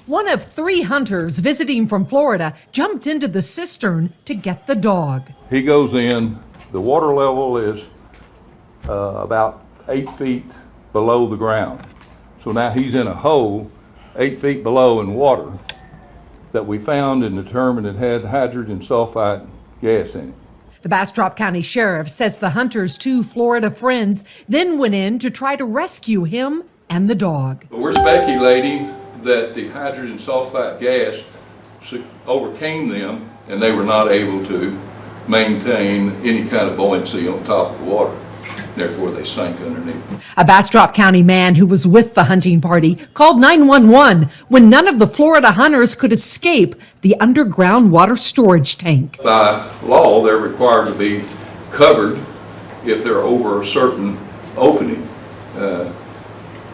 One of 3 hunters visiting from Florida jumped into the cistern to get the dog. He goes in, the water level is about 8 feet below the ground. So now he's in a hole 8 feet below in water that we found and determined it had hydrogen sulfide gas in it. The Bastrop County Sheriff says the hunter's 2 Florida friends then went in to try to rescue him and the dog. We're speculating that the hydrogen sulfide gas overcame them and they were not able to maintain any kind of buoyancy on top of the water. Therefore, they sank underneath. A Bastrop County man who was with the hunting party called 911 when none of the Florida hunters could escape the underground water storage tank. By law, they're required to be covered if they're over a certain opening.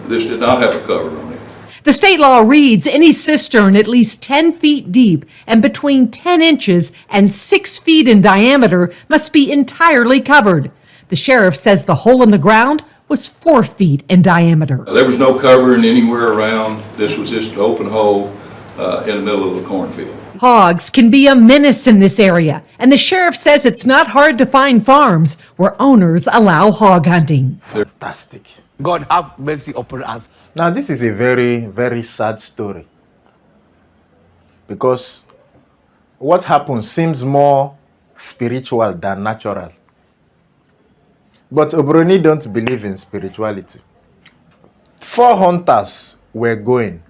This did not have a cover on it. The state law reads any cistern at least 10 feet deep and between 10 inches and 6 feet in diameter must be entirely covered. The sheriff says the hole in the ground was 4 feet in diameter. There was no covering anywhere around. This was just an open hole in the middle of the cornfield. Hogs can be a menace in this area, and the sheriff says it's not hard to find farms where owners allow hog hunting. Fantastic. God have mercy upon us. Now, this is a very, very sad story because what happened seems more spiritual than natural. But Obroni don't believe in spirituality. 4 hunters were going.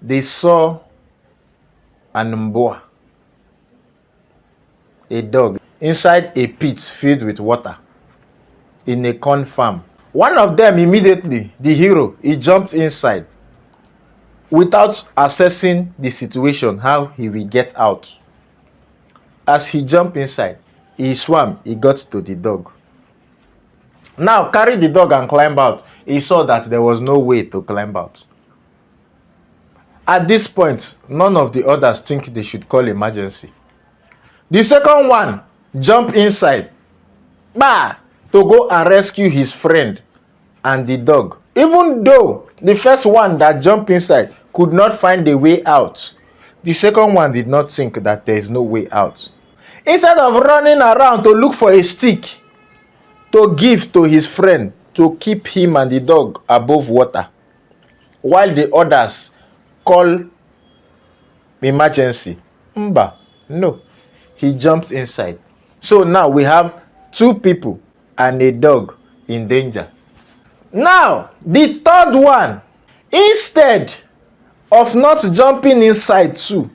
They saw an mboa, a dog, inside a pit filled with water in a corn farm. One of them immediately, the hero, he jumped inside without assessing the situation, how he will get out. As he jumped inside, he swam, he got to the dog. Now, carry the dog and climb out. He saw that there was no way to climb out. At this point, none of the others think they should call emergency. The second one jumped inside to go and rescue his friend and the dog. Even though the first one that jumped inside could not find a way out, the second one did not think that there is no way out. Instead of running around to look for a stick to give to his friend to keep him and the dog above water, while the others call emergency, no, he jumped inside. So now we have 2 people and a dog in danger. Now, the third one, instead of not jumping inside too,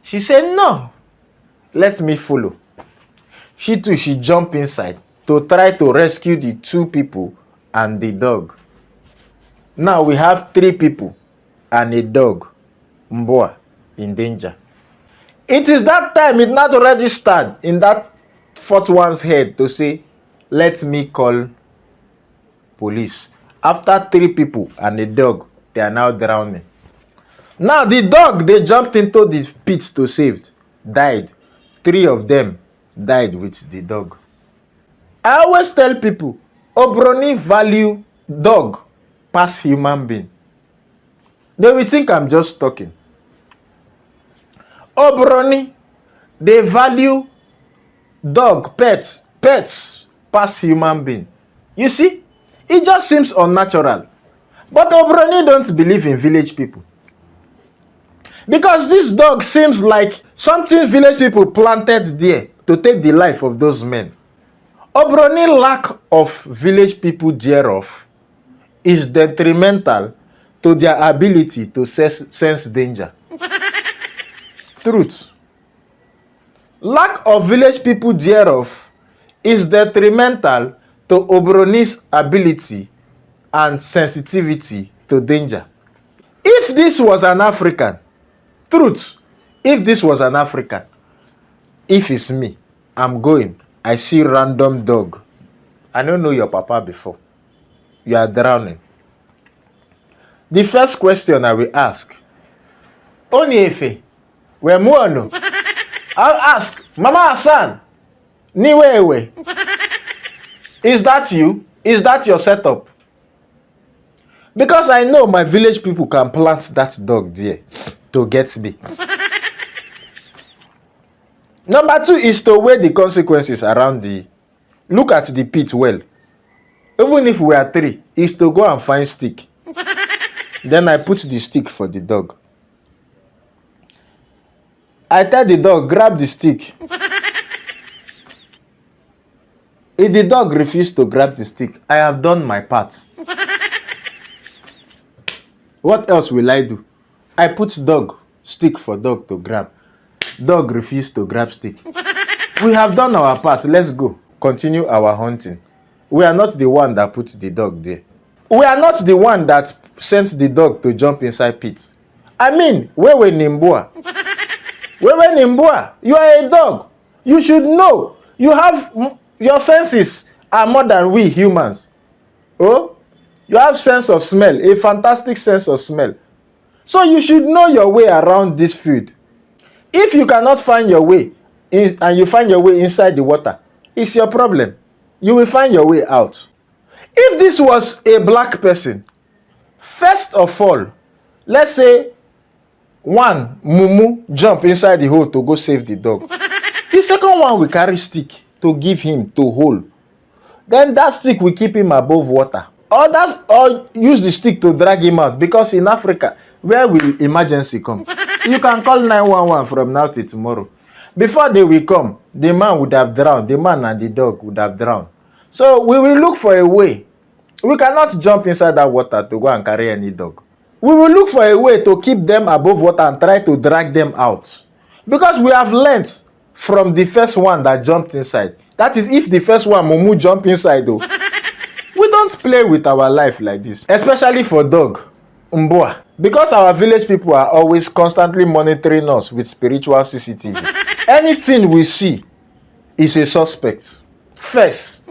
she said, no, let me follow. She too, she jumped inside to try to rescue the 2 people and the dog. Now we have 3 people and a dog, mboa, in danger. It is that time it not registered in that 4th one's head to say, let me call police. After 3 people and a dog, they are now drowning. Now the dog they jumped into the pit to save died. 3 of them died with the dog. I always tell people, Obroni value dog past human being. They will think I'm just talking. Obroni, they value dog, pets past human being. You see, it just seems unnatural. But Obroni don't believe in village people. Because this dog seems like something village people planted there to take the life of those men. Obroni lack of village people thereof is detrimental to their ability to sense danger. Truth. Lack of village people thereof is detrimental to Obroni's ability and sensitivity to danger. If this was an African, truth, if this was an African, if it's me, I'm going, I see random dog. I don't know your papa before. You are drowning. The first question I will ask, Oniefe, where muano? I'll ask, Mama Hassan, Niwewe, is that you? Is that your setup? Because I know my village people can plant that dog there to get me. Number 2 is to weigh the consequences around the... Look at the pit well. Even if we are 3, is to go and find stick. Then I put the stick for the dog. I tell the dog, grab the stick. If the dog refuses to grab the stick, I have done my part. What else will I do? I put dog, stick for dog to grab. Dog refused to grab stick. We have done our part. Let's go. Continue our hunting. We are not the one that put the dog there. We are not the one that sent the dog to jump inside pit. I mean, Wewe Nimbua. Wewe Nimbua, you are a dog. You should know. You have... Your senses are more than we humans. Oh? You have sense of smell. A fantastic sense of smell. So you should know your way around this field. If you cannot find your way and you find your way inside the water, it's your problem. You will find your way out. If this was a black person, first of all, let's say one mumu jump inside the hole to go save the dog. The second one will carry stick to give him to hold. Then that stick will keep him above water. Or use the stick to drag him out, because in Africa, where will emergency come? You can call 911 from now till tomorrow. Before they will come, the man would have drowned. The man and the dog would have drowned. So we will look for a way. We cannot jump inside that water to go and carry any dog. We will look for a way to keep them above water and try to drag them out. Because we have learnt from the first one that jumped inside. That is, if the first one, Mumu, jump inside though. We don't play with our life like this. Especially for dog. Mboa. Because our village people are always constantly monitoring us with spiritual CCTV. Anything we see is a suspect. First.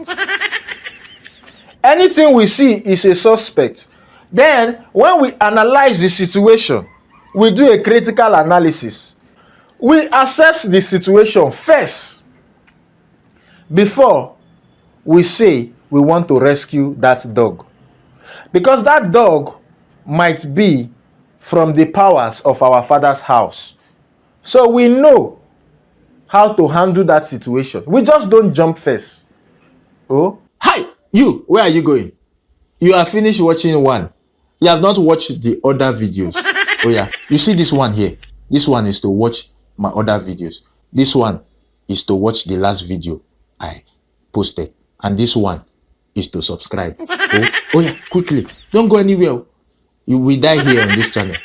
Anything we see is a suspect. Then, when we analyze the situation, we do a critical analysis. We assess the situation first before we say we want to rescue that dog. Because that dog might be from the powers of our father's house. So we know how to handle that situation. We just don't jump first. Oh? Hi! You! Where are you going? You have finished watching one. You have not watched the other videos. Oh yeah. You see this one here? This one is to watch my other videos. This one is to watch the last video I posted. And this one is to subscribe. Oh yeah, quickly. Don't go anywhere. You will die here on this channel.